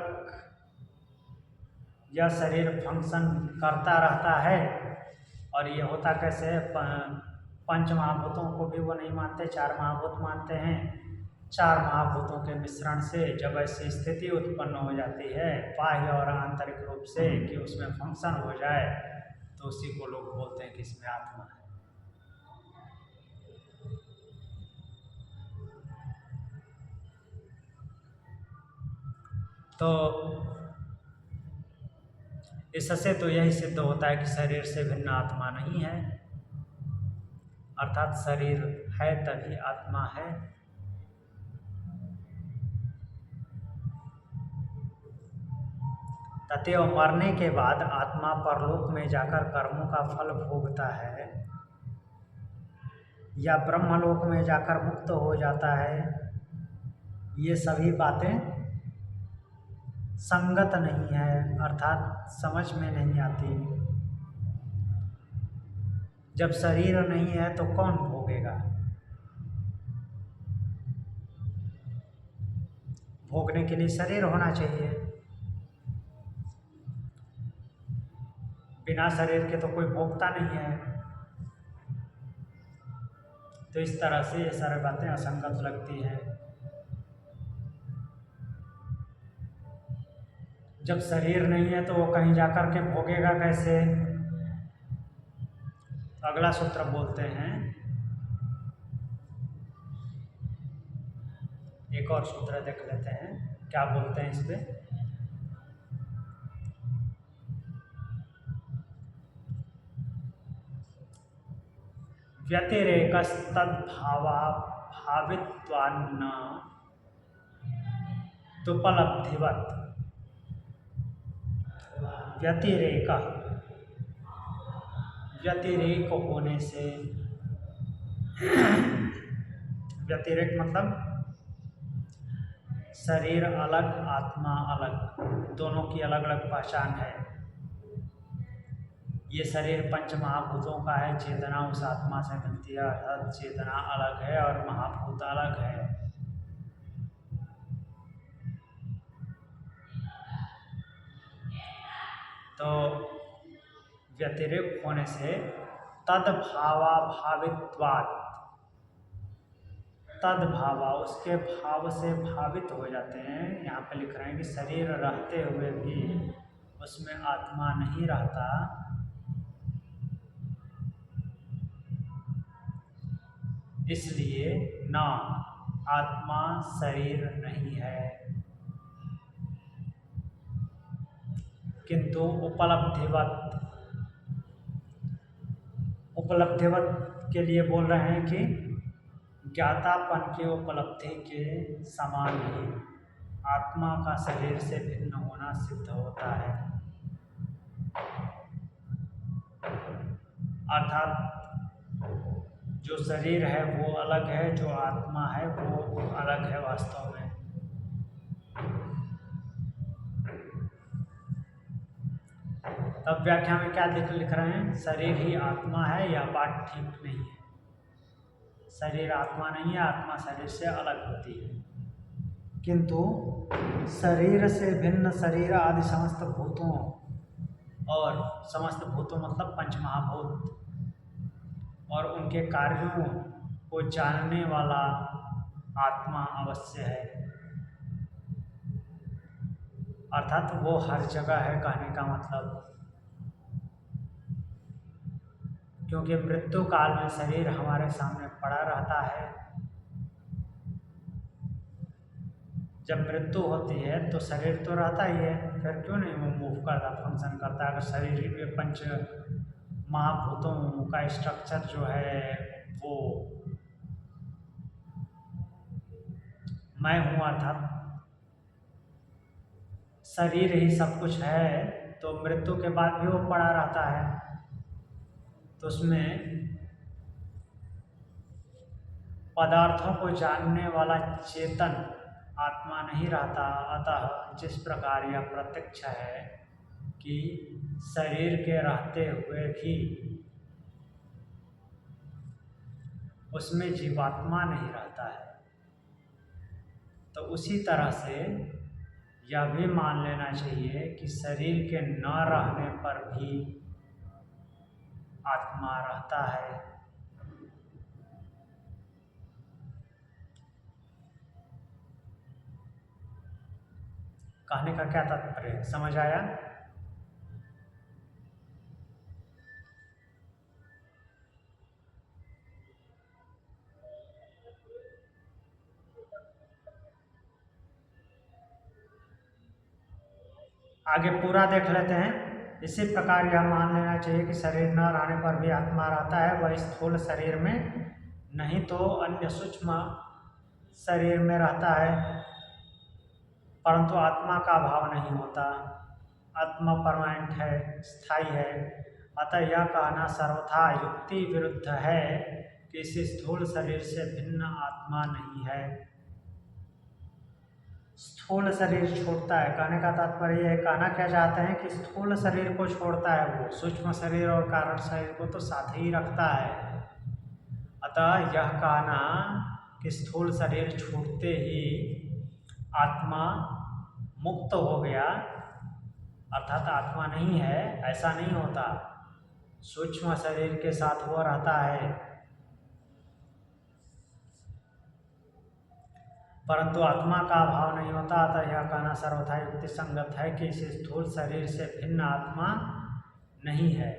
यह शरीर फंक्शन करता रहता है, और ये होता कैसे है, पंच महाभूतों को भी वो नहीं मानते, चार महाभूत मानते हैं। चार महाभूतों के मिश्रण से जब ऐसी स्थिति उत्पन्न हो जाती है बाह्य और आंतरिक रूप से कि उसमें फंक्शन हो जाए, तो उसी को लोग बोलते हैं कि इसमें आत्मा है। तो इससे तो यही सिद्ध होता है कि शरीर से भिन्न आत्मा नहीं है, अर्थात शरीर है तभी आत्मा है। तथेव मरने के बाद आत्मा परलोक में जाकर कर्मों का फल भोगता है या ब्रह्मलोक में जाकर मुक्त हो जाता है, ये सभी बातें संगत नहीं है, अर्थात समझ में नहीं आती। जब शरीर नहीं है तो कौन भोगेगा? भोगने के लिए शरीर होना चाहिए, बिना शरीर के तो कोई भोगता नहीं है। तो इस तरह से ये सारी बातें असंगत लगती हैं। जब शरीर नहीं है तो वो कहीं जाकर के भोगेगा कैसे? अगला सूत्र बोलते हैं, एक और सूत्र देख लेते हैं क्या बोलते हैं इस पे। व्यतिरेकस्तद्भावा भावित्वान्न तुपलब्धिवत्। व्यतिरेक होने से, व्यतिरेक मतलब शरीर अलग आत्मा अलग, दोनों की अलग अलग पहचान है। ये शरीर पंच महाभूतों का है, चेतना उस आत्मा से मिलती है, अर्थात चेतना अलग है और महाभूत अलग है। तो व्यतिरेक होने से तद्भावाभावित्वात्, तद्भावा उसके भाव से भावित हो जाते हैं। यहाँ पे लिख रहे हैं कि शरीर रहते हुए भी उसमें आत्मा नहीं रहता, इसलिए ना आत्मा शरीर नहीं है, किंतु उपलब्धिवत के लिए बोल रहे हैं कि ज्ञातापन की उपलब्धि के समान ही आत्मा का शरीर से भिन्न होना सिद्ध होता है। अर्थात जो शरीर है वो अलग है, जो आत्मा है वो अलग है वास्तव में। तब व्याख्या में क्या लिख रहे हैं, शरीर ही आत्मा है, यह बात ठीक नहीं है। शरीर आत्मा नहीं है, आत्मा शरीर से अलग होती है, किंतु शरीर से भिन्न शरीर आदि समस्त भूतों, और समस्त भूतों मतलब पंच महाभूत, और उनके कार्यों को जानने वाला आत्मा अवश्य है। अर्थात वो हर जगह है, कहने का मतलब। क्योंकि मृत्यु काल में शरीर हमारे सामने पड़ा रहता है। जब मृत्यु होती है तो शरीर तो रहता ही है, फिर क्यों नहीं वो मूव करता, फंक्शन करता है। अगर शरीर में पंच महाभूतों का स्ट्रक्चर जो है वो मैं हूँ, अर्थात शरीर ही सब कुछ है, तो मृत्यु के बाद भी वो पड़ा रहता है। तो उसमें पदार्थों को जानने वाला चेतन आत्मा नहीं रहता। अतः जिस प्रकार यह प्रत्यक्ष है कि शरीर के रहते हुए भी उसमें जीवात्मा नहीं रहता है, तो उसी तरह से यह भी मान लेना चाहिए कि शरीर के न रहने पर भी आत्मा रहता है। कहने का क्या तात्पर्य है, समझ आया? आगे पूरा देख लेते हैं। इसी प्रकार यह मान लेना चाहिए कि शरीर न रहने पर भी आत्मा रहता है। वह स्थूल शरीर में नहीं तो अन्य सूक्ष्म शरीर में रहता है, परंतु आत्मा का भाव नहीं होता। आत्मा परमानेंट है, स्थायी है। अतः यह कहना सर्वथा युक्ति विरुद्ध है कि इस स्थूल शरीर से भिन्न आत्मा नहीं है। स्थूल शरीर छोड़ता है, कहने का तात्पर्य यह कहना क्या चाहते हैं कि स्थूल शरीर को छोड़ता है, वो सूक्ष्म शरीर और कारण शरीर को तो साथ ही रखता है। अतः यह कहना कि स्थूल शरीर छूटते ही आत्मा मुक्त हो गया, अर्थात आत्मा नहीं है, ऐसा नहीं होता। सूक्ष्म शरीर के साथ वो रहता है, परंतु आत्मा का भाव नहीं होता। अतः यह कहना सर्वथा युक्ति संगत है कि इस स्थूल शरीर से भिन्न आत्मा नहीं है।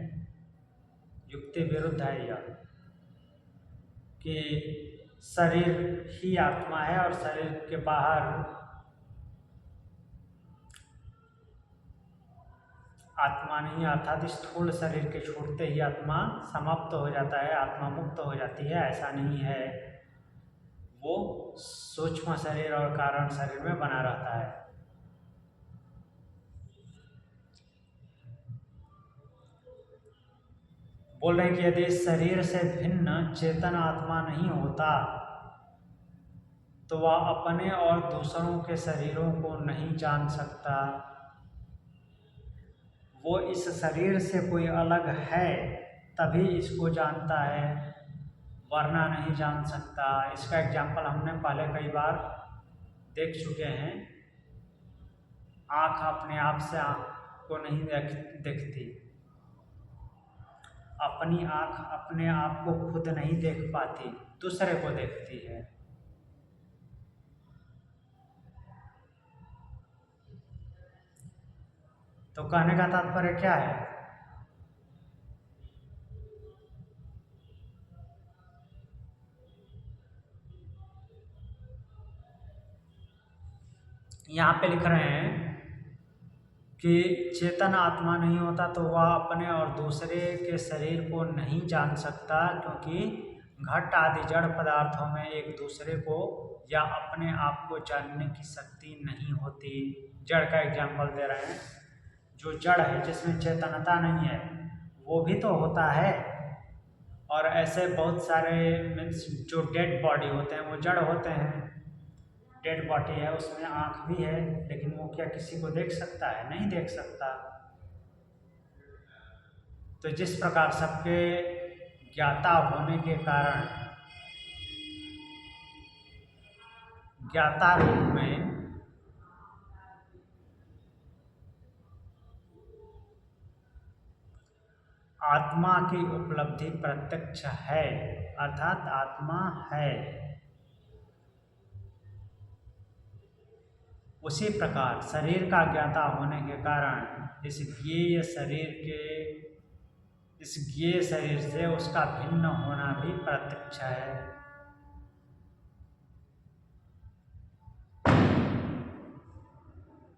युक्ति विरुद्ध है यह कि शरीर ही आत्मा है और शरीर के बाहर आत्मा नहीं, अर्थात स्थूल शरीर के छूटते ही आत्मा समाप्त हो जाता है, आत्मा मुक्त हो जाती है, ऐसा नहीं है। वो सूक्ष्म शरीर और कारण शरीर में बना रहता है। बोल रहे हैं कि यदि शरीर से भिन्न चेतन आत्मा नहीं होता तो वह अपने और दूसरों के शरीरों को नहीं जान सकता। वो इस शरीर से कोई अलग है तभी इसको जानता है, वरना नहीं जान सकता। इसका एग्जाम्पल हमने पहले कई बार देख चुके हैं। आँख अपने आप से आँख को नहीं देखती, अपनी आँख अपने आप को खुद नहीं देख पाती, दूसरे को देखती है। तो कहने का तात्पर्य क्या है? यहाँ पे लिख रहे हैं कि चेतन आत्मा नहीं होता तो वह अपने और दूसरे के शरीर को नहीं जान सकता, क्योंकि घट आदि जड़ पदार्थों में एक दूसरे को या अपने आप को जानने की शक्ति नहीं होती। जड़ का एग्जाम्पल दे रहे हैं। जो जड़ है जिसमें चेतनता नहीं है वो भी तो होता है, और ऐसे बहुत सारे मीन्स जो डेड बॉडी होते हैं वो जड़ होते हैं। डेड बॉडी है, उसमें आँख भी है, लेकिन वो क्या किसी को देख सकता है? नहीं देख सकता। तो जिस प्रकार सबके ज्ञाता होने के कारण ज्ञाता रूप में आत्मा की उपलब्धि प्रत्यक्ष है, अर्थात आत्मा है। उसी प्रकार शरीर का ज्ञाता होने के कारण इस ज्ञेय शरीर से उसका भिन्न होना भी प्रत्यक्ष है।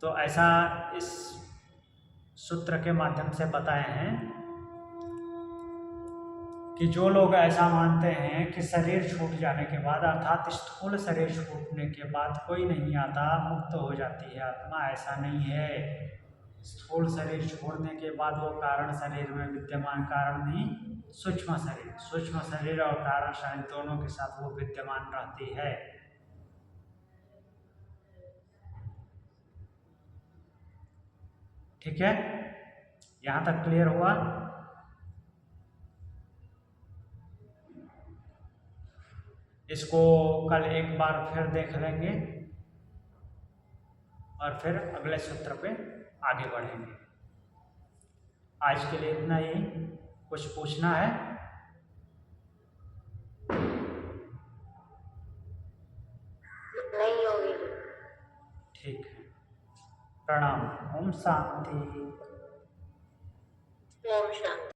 तो ऐसा इस सूत्र के माध्यम से बताए हैं कि जो लोग ऐसा मानते हैं कि शरीर छूट जाने के बाद, अर्थात स्थूल शरीर छूटने के बाद कोई नहीं आता, मुक्त हो जाती है आत्मा, ऐसा नहीं है। स्थूल शरीर छोड़ने के बाद वो कारण शरीर में विद्यमान, कारण नहीं सूक्ष्म शरीर और कारण शरीर दोनों के साथ वो विद्यमान रहती है। ठीक है, यहां तक क्लियर हुआ? इसको कल एक बार फिर देख लेंगे और फिर अगले सूत्र पे आगे बढ़ेंगे। आज के लिए इतना ही। कुछ पूछना है? नहीं होगी। ठीक है, प्रणाम। ओम शांति। ओम शांति।